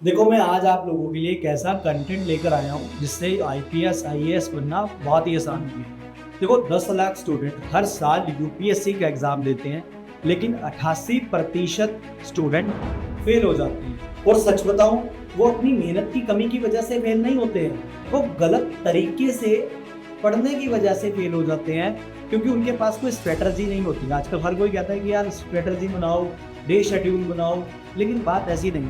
देखो मैं आज आप लोगों के लिए एक ऐसा कंटेंट लेकर आया हूँ जिससे आईपीएस आईएएस बनना बहुत ही आसान हो गया। देखो 10 लाख स्टूडेंट हर साल यूपीएससी का एग्जाम देते हैं, लेकिन 88% स्टूडेंट फेल हो जाते हैं। और सच बताऊं, वो अपनी मेहनत की कमी की वजह से फेल नहीं होते हैं, वो गलत तरीके से पढ़ने की वजह से फेल हो जाते हैं, क्योंकि उनके पास कोई स्ट्रेटजी नहीं होती। आजकल हर कोई कहता है कि यार स्ट्रेटजी बनाओ, डे शेड्यूल बनाओ, लेकिन बात ऐसी नहीं,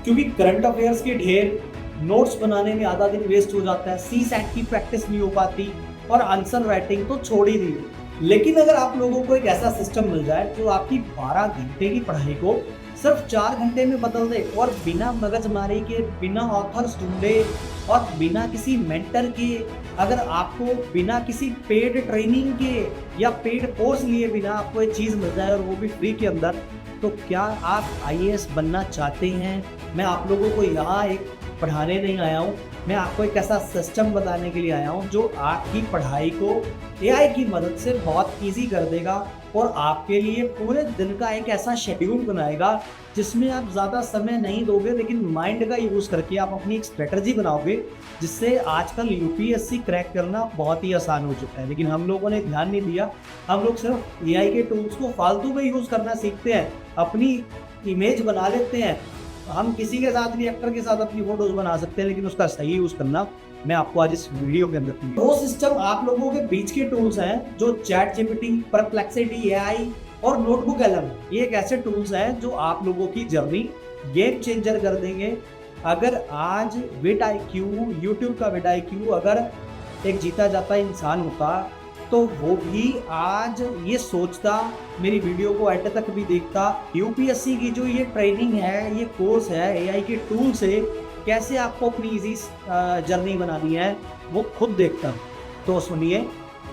क्योंकि करंट अफेयर्स के ढेर, नोट्स बनाने में आधा दिन वेस्ट हो जाता है, सी सैट की प्रैक्टिस नहीं हो पाती, और आंसर राइटिंग तो छोड़ ही दी। लेकिन अगर आप लोगों को एक ऐसा सिस्टम मिल जाए जो आपकी 12 घंटे की पढ़ाई को सिर्फ 4 घंटे में बदल दे, और बिना मगजमारी के, बिना ऑथर्स ढूंढे और बिना किसी मेंटर के, अगर आपको बिना किसी पेड ट्रेनिंग के या पेड कोर्स लिए बिना आपको एक चीज़ मिल जाए और वो भी फ्री के अंदर, तो क्या आप आईएएस बनना चाहते हैं? मैं आप लोगों को यहाँ एक पढ़ाने नहीं आया हूँ, मैं आपको एक ऐसा सिस्टम बताने के लिए आया हूँ जो आपकी पढ़ाई को एआई की मदद से बहुत इजी कर देगा, और आपके लिए पूरे दिन का एक ऐसा शेड्यूल बनाएगा जिसमें आप ज़्यादा समय नहीं दोगे, लेकिन माइंड का यूज़ करके आप अपनी एक स्ट्रेटजी बनाओगे, जिससे आजकल यूपीएससी क्रैक करना बहुत ही आसान हो चुका है। लेकिन हम लोगों ने ध्यान नहीं दिया, हम लोग सिर्फ एआई के टूल्स को फालतू में यूज़ करना सीखते हैं, अपनी इमेज बना लेते हैं। हम किसी के साथ भी, एक्टर के साथ अपनी फोटोज बना सकते हैं, लेकिन उसका सही यूज करना मैं आपको आज इस वीडियो के अंदर वो सिस्टम आप लोगों के बीच के टूल्स हैं जो चैट जीपीटी, परप्लेक्सिटी एआई और नोटबुक एलएम, ये एक ऐसे टूल्स हैं जो आप लोगों की जर्नी गेम चेंजर कर देंगे। अगर आज विड आईक्यू, यूट्यूब का विड आईक्यू अगर एक जीता जाता इंसान होता, तो वो भी आज ये सोचता, मेरी वीडियो को एंड तक भी देखता, यूपीएससी की जो ये ट्रेनिंग है, ये कोर्स है, एआई के टूल से कैसे आपको अपनी इजी जर्नी बनानी है, वो खुद देखता। तो सुनिए,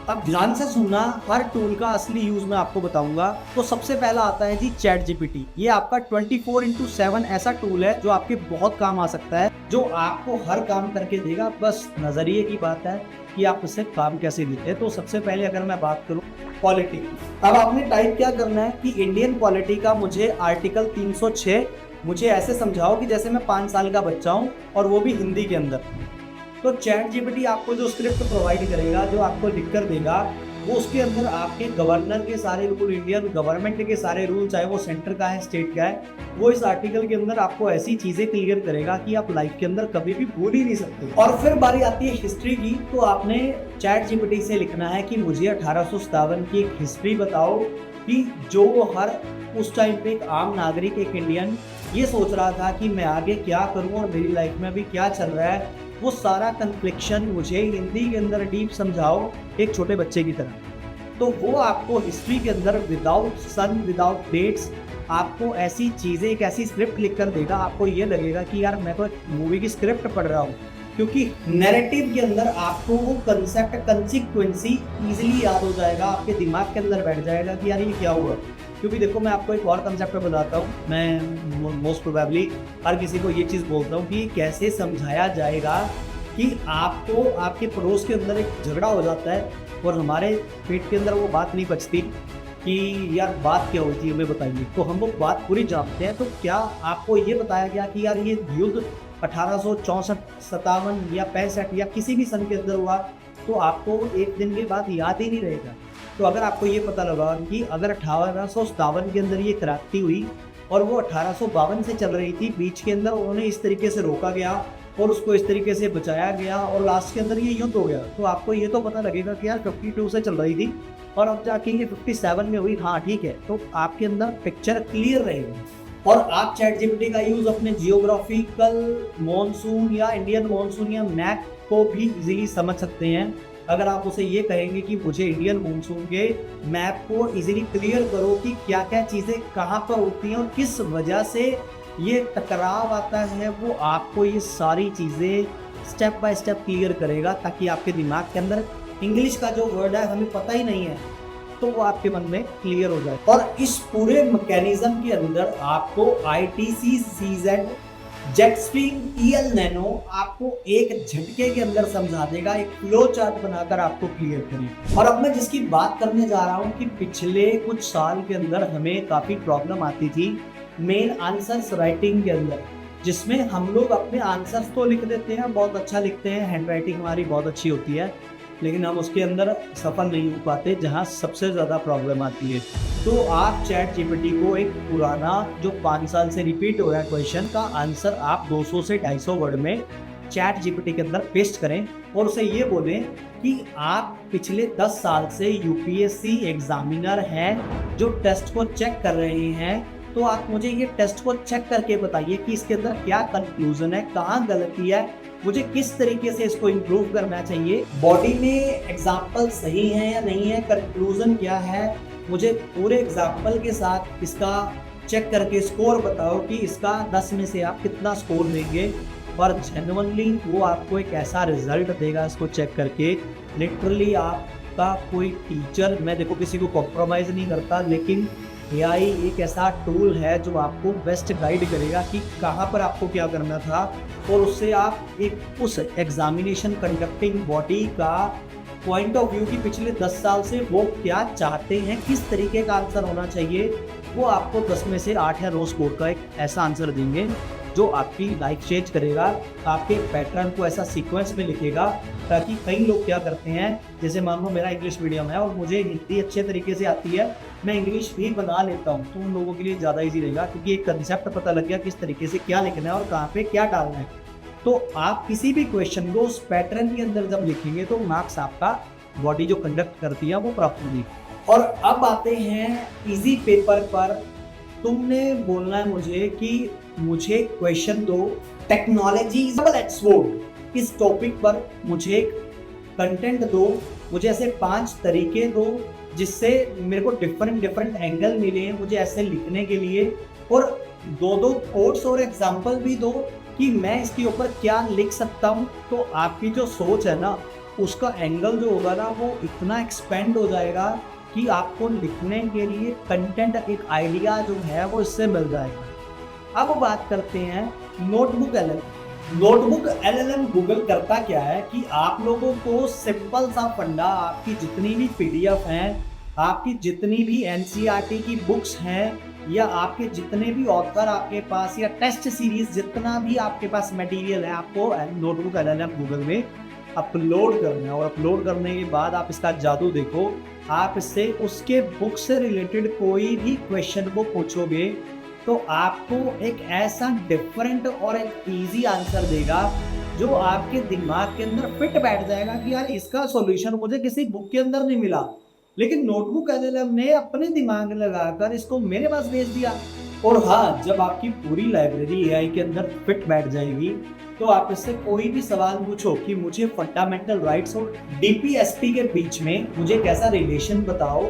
अब ध्यान से सुनना, हर टूल का असली यूज मैं आपको बताऊंगा। तो सबसे पहला आता है जी चैट जीपीटी। ये आपका 24/7 ऐसा टूल है जो आपके बहुत काम आ सकता है, जो आपको हर काम करके देगा। बस नजरिए की बात है कि आप उससे काम कैसे लेते हैं। तो सबसे पहले अगर मैं बात करूं पॉलिटी, अब आपने टाइप क्या करना है कि इंडियन पॉलिटी का मुझे आर्टिकल 306 मुझे ऐसे समझाओ कि जैसे मैं 5 साल का बच्चा हूं, और वो भी हिंदी के अंदर। तो चैट जीपीटी आपको जो स्क्रिप्ट प्रोवाइड करेगा, जो आपको लिख कर देगा, वो उसके अंदर आपके गवर्नर के सारे रूल, इंडियन गवर्नमेंट के सारे रूल, चाहे वो सेंटर का है, स्टेट का है, वो इस आर्टिकल के अंदर आपको ऐसी चीजें क्लियर करेगा कि आप लाइफ के अंदर कभी भी भूल ही नहीं सकते। और फिर बारी आती है हिस्ट्री की। तो आपने चैट जीपीटी से लिखना है कि मुझे 1857 की एक हिस्ट्री बताओ, कि जो हर उस टाइम पे एक आम नागरिक, एक इंडियन ये सोच रहा था कि मैं आगे क्या करूं और मेरी लाइफ में अभी क्या चल रहा है, वो सारा कन्फ्लिक्शन मुझे हिंदी के अंदर डीप समझाओ, एक छोटे बच्चे की तरह। तो वो आपको हिस्ट्री के अंदर विदाउट सन, विदाउट डेट्स, आपको ऐसी चीज़ें, एक ऐसी स्क्रिप्ट लिख कर देगा, आपको ये लगेगा कि यार मैं तो एक मूवी की स्क्रिप्ट पढ़ रहा हूँ, क्योंकि नैरेटिव के अंदर आपको वो कंसेप्ट, कंसिक्वेंसी इजीली याद हो जाएगा, आपके दिमाग के अंदर बैठ जाएगा कि यार ये क्या हुआ। क्योंकि देखो मैं आपको एक और कंसेप्ट बताता हूँ, मैं मोस्ट प्रोबेबली हर किसी को ये चीज़ बोलता हूँ कि कैसे समझाया जाएगा कि आपको, आपके पड़ोस के अंदर एक झगड़ा हो जाता है और हमारे पेट के अंदर वो बात नहीं बचती कि यार बात क्या होती है, हमें बताइए। तो हम वो बात पूरी जानते हैं। तो क्या आपको ये बताया गया कि यार ये युद्ध 1864, 57 या 65 या किसी भी सन के अंदर हुआ, तो आपको एक दिन के बाद याद ही नहीं रहेगा। तो अगर आपको ये पता लगा कि अगर 1857 के अंदर ये क्रांति हुई और वो 1852 से चल रही थी, बीच के अंदर उन्होंने इस तरीके से रोका गया और उसको इस तरीके से बचाया गया और लास्ट के अंदर ये युद्ध हो गया, तो आपको ये तो पता लगेगा कि यार 52 से चल रही थी और अब जाके ये 57 में हुई। हाँ ठीक है, तो आपके अंदर पिक्चर क्लियर रहेगी। और आप चैट जीपीटी का यूज अपने जियोग्राफिकल मॉनसून या इंडियन मॉनसून या मैप को भी इजीली समझ सकते हैं। अगर आप उसे ये कहेंगे कि मुझे इंडियन मॉनसून के मैप को इजीली क्लियर करो कि क्या क्या चीज़ें कहाँ पर होती हैं और किस वजह से ये टकराव आता है, वो आपको ये सारी चीज़ें स्टेप बाय स्टेप क्लियर करेगा, ताकि आपके दिमाग के अंदर इंग्लिश का जो वर्ड है हमें पता ही नहीं है, तो वो आपके मन में क्लियर हो जाए। और इस पूरे मैकेनिज्म के अंदर आपको ITC CZ jet stream EL nano आपको एक झटके के अंदर समझा देगा, एक फ्लो चार्ट बनाकर आपको क्लियर करेगा। और अब मैं जिसकी बात करने जा रहा हूँ कि पिछले कुछ साल के अंदर हमें काफ़ी प्रॉब्लम आती थी मेन आंसर्स राइटिंग के अंदर, जिसमें हम लोग अपने आंसर्स तो लिख देते हैं, बहुत अच्छा लिखते हैं, हैंडराइटिंग हमारी बहुत अच्छी होती है, लेकिन हम उसके अंदर सफल नहीं हो पाते, जहाँ सबसे ज़्यादा प्रॉब्लम आती है। तो आप चैट जीपीटी को एक पुराना जो 5 साल से रिपीट हो रहा है क्वेश्चन का आंसर आप 200 से 250 वर्ड में चैट जीपीटी के अंदर पेस्ट करें और उसे ये बोलें कि आप पिछले 10 साल से यूपीएससी एग्जामिनर हैं जो टेस्ट को चेक कर रहे हैं, तो आप मुझे ये टेस्ट को चेक करके बताइए कि इसके अंदर क्या कंक्लूजन है, कहाँ गलती है, मुझे किस तरीके से इसको इम्प्रूव करना चाहिए, बॉडी में एग्जाम्पल सही है या नहीं है, कंक्लूजन क्या है, मुझे पूरे एग्जाम्पल के साथ इसका चेक करके स्कोर बताओ कि इसका 10 में से आप कितना स्कोर देंगे। और जेन्युइनली वो आपको एक ऐसा रिजल्ट देगा इसको चेक करके, लिटरली आपका कोई टीचर, मैं देखो किसी को कॉम्प्रोमाइज़ नहीं करता, लेकिन एआई एक ऐसा टूल है जो आपको बेस्ट गाइड करेगा कि कहाँ पर आपको क्या करना था, और उससे आप एक उस एग्जामिनेशन कंडक्टिंग बॉडी का पॉइंट ऑफ व्यू की पिछले 10 साल से वो क्या चाहते हैं, किस तरीके का आंसर होना चाहिए, वो आपको 10 में से 8 या 9 स्कोर का एक ऐसा आंसर देंगे जो आपकी लाइफ चेंज करेगा, आपके पैटर्न को ऐसा सीक्वेंस में लिखेगा। ताकि कई लोग क्या करते हैं, जैसे मान लो मेरा इंग्लिश मीडियम है और मुझे हिंदी अच्छे तरीके से आती है, मैं इंग्लिश भी बना लेता हूँ, तो उन लोगों के लिए ज़्यादा ईजी रहेगा क्योंकि एक कंसेप्ट पता लग गया किस तरीके से क्या लिखना है और कहाँ पे क्या डालना है। तो आप किसी भी क्वेश्चन को उस पैटर्न के अंदर जब लिखेंगे तो मार्क्स आपका बॉडी जो कंडक्ट करती है वो प्राप्त होगी। और अब आते हैं इजी पेपर पर। तुमने बोलना है मुझे कि मुझे क्वेश्चन दो, टेक्नोलॉजी इस टॉपिक पर मुझे कंटेंट दो, मुझे ऐसे 5 तरीके दो जिससे मेरे को डिफरेंट एंगल मिले मुझे ऐसे लिखने के लिए, और 2 कोट्स और एग्जाम्पल भी दो कि मैं इसके ऊपर क्या लिख सकता हूँ। तो आपकी जो सोच है ना, उसका एंगल जो होगा ना वो इतना एक्सपेंड हो जाएगा कि आपको लिखने के लिए कंटेंट एक आइडिया जो है वो इससे मिल जाएगा। अब बात करते हैं notebook LLM. Notebook LLM Google करता क्या है कि आप लोगों को सिंपल सा फंडा, आपकी जितनी भी पीडीएफ हैं, आपकी जितनी भी एनसीईआरटी की बुक्स हैं, या आपके जितने भी ऑथर आपके पास, या टेस्ट सीरीज जितना भी आपके पास मटेरियल है, आपको नोटबुक एलएलएम गूगल में अपलोड करना है। और अपलोड करने के बाद आप इसका जादू देखो, आप इससे उसके बुक से रिलेटेड कोई भी क्वेश्चन को पूछोगे तो आपको एक ऐसा डिफरेंट और एक इजी आंसर देगा जो आपके दिमाग के अंदर फिट बैठ जाएगा कि यार इसका सॉल्यूशन मुझे किसी बुक के अंदर नहीं मिला, लेकिन नोटबुक एलएलएम ने अपने दिमाग लगाकर इसको मेरे पास भेज दिया। और हाँ, जब आपकी पूरी लाइब्रेरी एआई के अंदर फिट बैठ जाएगी तो आप इससे कोई भी सवाल पूछो कि मुझे फंडामेंटल राइट्स और डीपीएसपी के बीच में मुझे कैसा रिलेशन बताओ,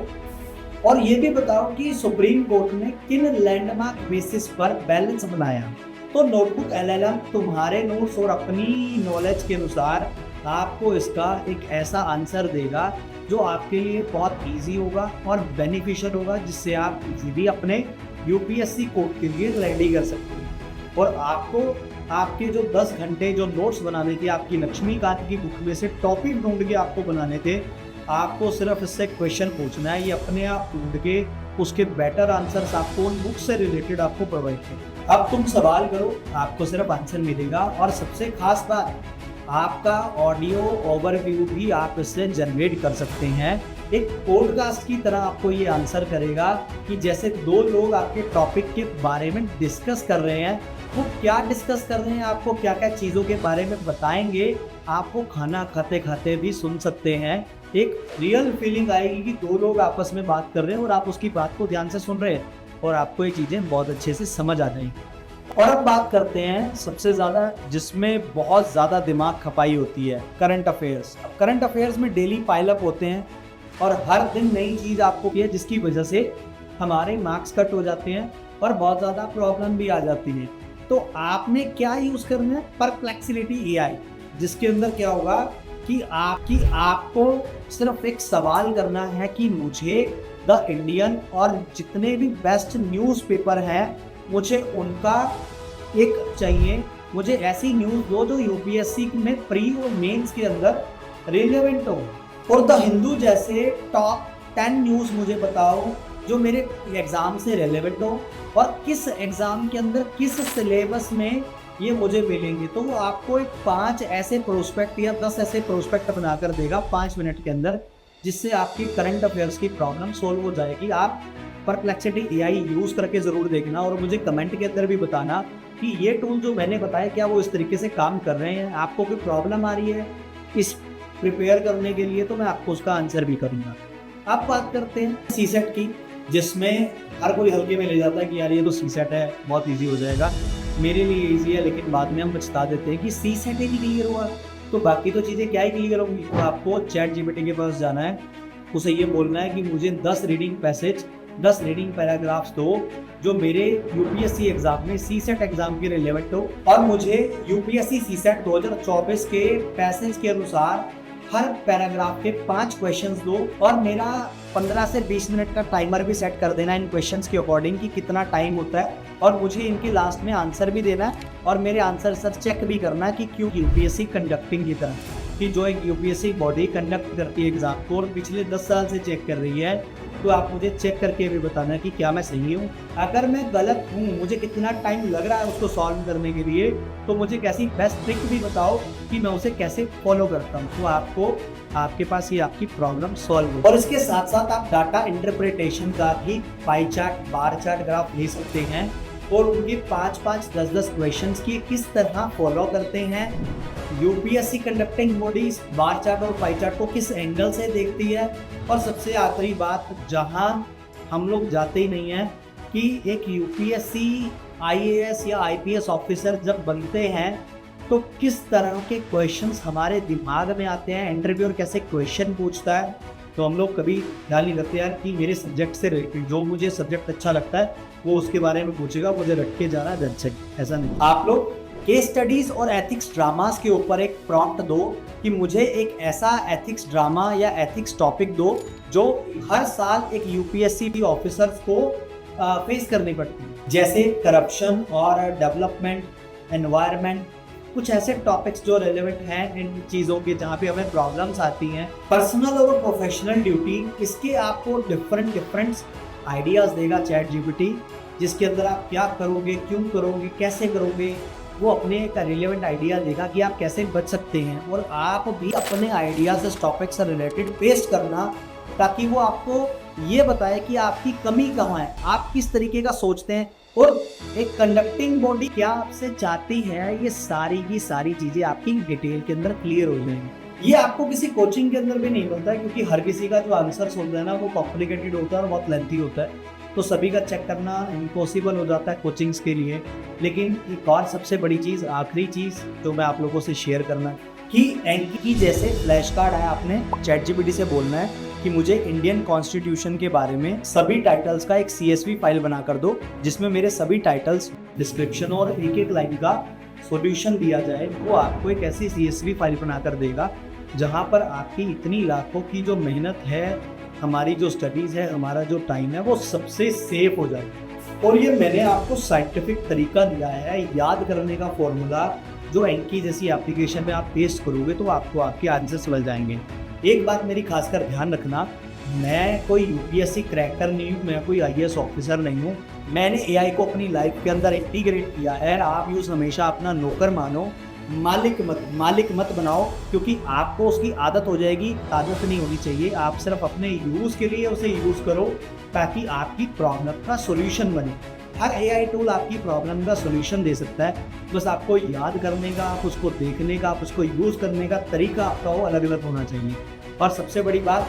और ये भी बताओ कि सुप्रीम कोर्ट ने किन लैंडमार्क बेसिस पर बैलेंस बनाया। तो नोटबुक एलएलएम तुम्हारे नोट्स और अपनी नॉलेज के अनुसार आपको इसका एक ऐसा आंसर देगा जो आपके लिए बहुत इजी होगा और बेनिफिशियल होगा, जिससे आप इजीली अपने यूपीएससी कोर्ट के लिए रेडी कर सकते हैं। और आपको आपके जो 10 घंटे जो नोट्स बनाने थे, आपकी लक्ष्मीकांत की बुक में से टॉपिक ढूंढ के आपको बनाने थे, आपको सिर्फ इससे क्वेश्चन पूछना है, ये अपने आप ढूंढ के उसके बेटर आंसर्स आपको उन बुक से रिलेटेड आपको प्रोवाइड करें। अब तुम सवाल करो, आपको सिर्फ आंसर मिलेगा। और सबसे खास बात, आपका ऑडियो ओवरव्यू भी आप इससे जनरेट कर सकते हैं। एक पॉडकास्ट की तरह आपको ये आंसर करेगा कि जैसे 2 लोग आपके टॉपिक के बारे में डिस्कस कर रहे हैं, वो क्या डिस्कस कर रहे हैं, आपको क्या क्या चीज़ों के बारे में बताएंगे, आपको खाना खाते खाते भी सुन सकते हैं। एक रियल फीलिंग आएगी कि 2 लोग आपस में बात कर रहे हैं और आप उसकी बात को ध्यान से सुन रहे हैं, और आपको ये चीज़ें बहुत अच्छे से समझ आ जाएंगी। और अब बात करते हैं सबसे ज़्यादा जिसमें बहुत ज़्यादा दिमाग खपाई होती है, करंट अफेयर्स। अब करंट अफेयर्स में डेली पाइलअप होते हैं और हर दिन नई चीज़ आपको है, जिसकी वजह से हमारे मार्क्स कट हो जाते हैं और बहुत ज़्यादा प्रॉब्लम भी आ जाती है। तो आपने क्या यूज़ करना है, परप्लेक्सिटी एआई, जिसके अंदर क्या होगा कि आपको सिर्फ एक सवाल करना है कि मुझे द इंडियन और जितने भी बेस्ट न्यूज़पेपर हैं मुझे उनका एक चाहिए, मुझे ऐसी न्यूज़ दो जो यूपीएससी में प्री और मेंस के अंदर रिलेवेंट हो। और द हिंदू जैसे टॉप 10 न्यूज़ मुझे बताओ जो मेरे एग्ज़ाम से रिलेवेंट हो और किस एग्ज़ाम के अंदर किस सिलेबस में ये मुझे मिलेंगे, तो वो आपको एक 5 ऐसे प्रोस्पेक्ट या 10 ऐसे प्रोस्पेक्ट बनाकर देगा 5 मिनट के अंदर, जिससे आपकी करंट अफेयर्स की प्रॉब्लम सॉल्व हो जाएगी। आप परप्लेक्सिटी एआई यूज़ करके ज़रूर देखना और मुझे कमेंट के अंदर भी बताना कि ये टूल जो मैंने बताया क्या वो इस तरीके से काम कर रहे हैं। आपको कोई प्रॉब्लम आ रही है इस प्रिपेयर करने के लिए, तो मैं आपको उसका आंसर भी करूँगा। अब बात करते हैं सीसेट की, जिसमें हर कोई हल्के में ले जाता है कि यार ये तो सीसेट है, बहुत ईजी हो जाएगा। मेरे लिए ईजी है, लेकिन बाद में हम बता देते हैं कि सीसेट ही नहीं क्लियर हुआ तो बाकी तो चीज़ें क्या ही क्लियर होंगी। तो आपको चैट जीपीटी के पास जाना है, उसे ये बोलना है कि मुझे 10 रीडिंग पैसेज, 10 रीडिंग पैराग्राफ्स दो जो मेरे यूपीएससी एग्जाम में सीसेट एग्जाम के रिलेवेंट हो, और मुझे यूपीएससी सीसेट 2024 के पैसेज के अनुसार हर पैराग्राफ के 5 क्वेश्चंस दो, और मेरा 15 से 20 मिनट का टाइमर भी सेट कर देना इन क्वेश्चंस के अकॉर्डिंग कि कितना टाइम होता है, और मुझे इनके लास्ट में आंसर भी देना है, और मेरे आंसर सर चेक भी करना है कि क्यों यूपीएससी कंडक्टिंग की तरह, कि जो एक यूपीएससी बॉडी कंडक्ट करती है एग्जाम को और पिछले 10 साल से चेक कर रही है, तो आप मुझे चेक करके भी बताना कि क्या मैं सही हूँ। अगर मैं गलत हूँ, मुझे कितना टाइम लग रहा है उसको सॉल्व करने के लिए, तो मुझे कैसी बेस्ट ट्रिक भी बताओ कि मैं उसे कैसे फॉलो करता हूँ, तो आपको आपके पास ये आपकी प्रॉब्लम सॉल्व हो। और इसके साथ साथ आप डाटा इंटरप्रिटेशन का भी pie chart, bar chart, graph ले सकते हैं, और उनके 5-5, 10-10 क्वेश्चंस की किस तरह फॉलो करते हैं, UPSC conducting bodies bar chart और पाई चार्ट को किस एंगल से देखती है, और सबसे आखिरी बात जहां हम लोग जाते ही नहीं है कि एक यूपीएससी आईएएस या आईपीएस ऑफिसर जब बनते हैं तो किस तरह के क्वेश्चंस हमारे दिमाग में आते हैं, इंटरव्यूअर कैसे क्वेश्चन पूछता है। तो हम लोग कभी ध्यान नहीं करते यार कि मेरे सब्जेक्ट से रिलेटेड जो मुझे सब्जेक्ट अच्छा लगता है वो उसके बारे में पूछेगा, मुझे रट के जाना है, ऐसा नहीं। आप लोग केस स्टडीज और एथिक्स ड्रामास के ऊपर एक प्रॉम्प्ट दो कि मुझे एक ऐसा एथिक्स ड्रामा या एथिक्स टॉपिक दो जो हर साल एक यूपीएससी ऑफिसर्स को फेस करनी पड़ती है, जैसे करप्शन और डेवलपमेंट, एनवायरनमेंट, कुछ ऐसे टॉपिक्स जो रेलेवेंट हैं इन चीज़ों के जहाँ पे हमें प्रॉब्लम्स आती हैं। पर्सनल और प्रोफेशनल ड्यूटी, इसके आपको डिफरेंट आइडियाज़ देगा चैट जीपीटी, जिसके अंदर आप क्या करोगे, क्यों करोगे, कैसे करोगे, वो अपने का रिलेवेंट आइडिया देगा कि आप कैसे बच सकते हैं, और आप भी अपने आइडियाज इस टॉपिक से रिलेटेड पेस्ट करना, ताकि वो आपको ये बताए कि आपकी कमी कहाँ है, आप किस तरीके का सोचते हैं, और एक कंडक्टिंग बॉडी क्या आपसे चाहती है। ये सारी की सारी चीज़ें आपकी डिटेल के अंदर क्लियर हो जाएंगी। ये आपको किसी कोचिंग के अंदर भी नहीं मिलता है, क्योंकि हर किसी का जो आंसर्स होता है ना वो कॉम्प्लिकेटेड होता है और बहुत लेंथी होता है, तो सभी का चेक करना इम्पॉसिबल हो जाता है कोचिंग्स के लिए। लेकिन एक और सबसे बड़ी चीज़, आखिरी चीज़ जो मैं आप लोगों से शेयर करना है कि एंकी की जैसे फ्लैश कार्ड है, आपने चैट जीपीटी से बोलना है कि मुझे इंडियन कॉन्स्टिट्यूशन के बारे में सभी टाइटल्स का एक CSV फाइल बना कर दो, जिसमें मेरे सभी टाइटल्स, डिस्क्रिप्शन और एक लाइन का सॉल्यूशन दिया जाए। वो आपको एक ऐसी CSV फाइल बना कर देगा जहाँ पर आपकी इतनी लाखों की जो मेहनत है, हमारी जो स्टडीज़ है, हमारा जो टाइम है, वो सबसे सेफ हो जाएगा। और ये मैंने आपको साइंटिफिक तरीका दिया है याद करने का फॉर्मूला, जो एंकी जैसी एप्लीकेशन में आप पेस्ट करोगे तो आपको आपके आंसर्स मिल जाएंगे। एक बात मेरी खासकर ध्यान रखना, मैं कोई यूपीएससी क्रैकर नहीं हूँ, मैं कोई आईएएस ऑफिसर नहीं हूँ। मैंने एआई को अपनी लाइफ के अंदर इंटीग्रेट किया है। आप यूज़ हमेशा अपना नौकर मानो, मालिक मत बनाओ, क्योंकि आपको उसकी आदत हो जाएगी। आदत नहीं होनी चाहिए, आप सिर्फ अपने यूज़ के लिए उसे यूज़ करो ताकि आपकी प्रॉब्लम का सोल्यूशन बने। हर एआई टूल आपकी प्रॉब्लम का सोल्यूशन दे सकता है, बस आपको याद करने का, आप उसको देखने का, आप उसको यूज़ करने का तरीका आपका वो अलग अलग होना चाहिए। और सबसे बड़ी बात,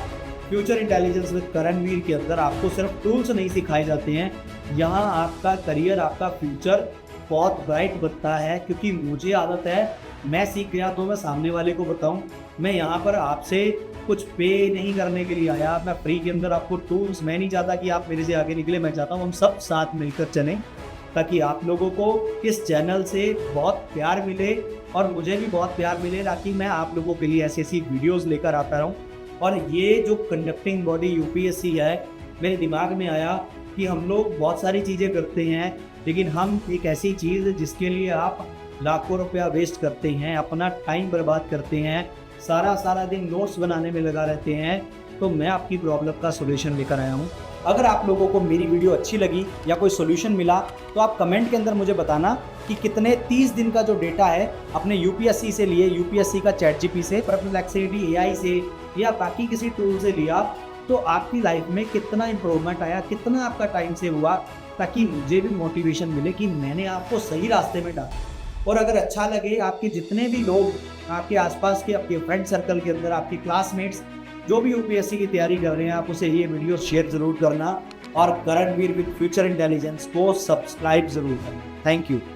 फ्यूचर इंटेलिजेंस विद करणवीर के अंदर आपको सिर्फ टूल्स नहीं सिखाए जाते हैं, यहाँ आपका करियर, आपका फ्यूचर बहुत ब्राइट बनता है। क्योंकि मुझे आदत है, मैं सीख गया तो मैं सामने वाले को बताऊं। मैं यहाँ पर आपसे कुछ पे नहीं करने के लिए आया, मैं फ्री के अंदर आपको टूल्स, मैं नहीं चाहता कि आप मेरे से आगे निकले, मैं चाहता हूँ हम सब साथ मिलकर चलें, ताकि आप लोगों को इस चैनल से बहुत प्यार मिले और मुझे भी बहुत प्यार मिले, ताकि मैं आप लोगों के लिए ऐसी ऐसी वीडियोस लेकर आता रहूं। और ये जो कंडक्टिंग बॉडी यूपीएससी है, मेरे दिमाग में आया कि हम लोग बहुत सारी चीज़ें करते हैं, लेकिन हम एक ऐसी चीज़ जिसके लिए आप लाखों रुपया वेस्ट करते हैं, अपना टाइम बर्बाद करते हैं, सारा दिन नोट्स बनाने में लगा रहते हैं, तो मैं आपकी प्रॉब्लम का सोल्यूशन लेकर आया हूँ। अगर आप लोगों को मेरी वीडियो अच्छी लगी या कोई सोल्यूशन मिला तो आप कमेंट के अंदर मुझे बताना कि कितने 30 दिन का जो डेटा है अपने यूपीएससी से लिए, यूपीएससी का चैट से, परप्लेक्सिटी एआई से या बाकी किसी टूल से लिया, तो आपकी लाइफ में कितना इंप्रूवमेंट आया, कितना आपका टाइम सेव हुआ, ताकि मुझे भी मोटिवेशन मिले कि मैंने आपको सही रास्ते में डाला। और अगर अच्छा लगे, आपके जितने भी लोग आपके आसपास के, आपके फ्रेंड सर्कल के अंदर, आपके क्लासमेट्स जो भी यूपीएससी की तैयारी कर रहे हैं, आप उसे ये वीडियो शेयर ज़रूर करना और करणवीर विद फ्यूचर इंटेलिजेंस को सब्सक्राइब ज़रूर करना। Thank you.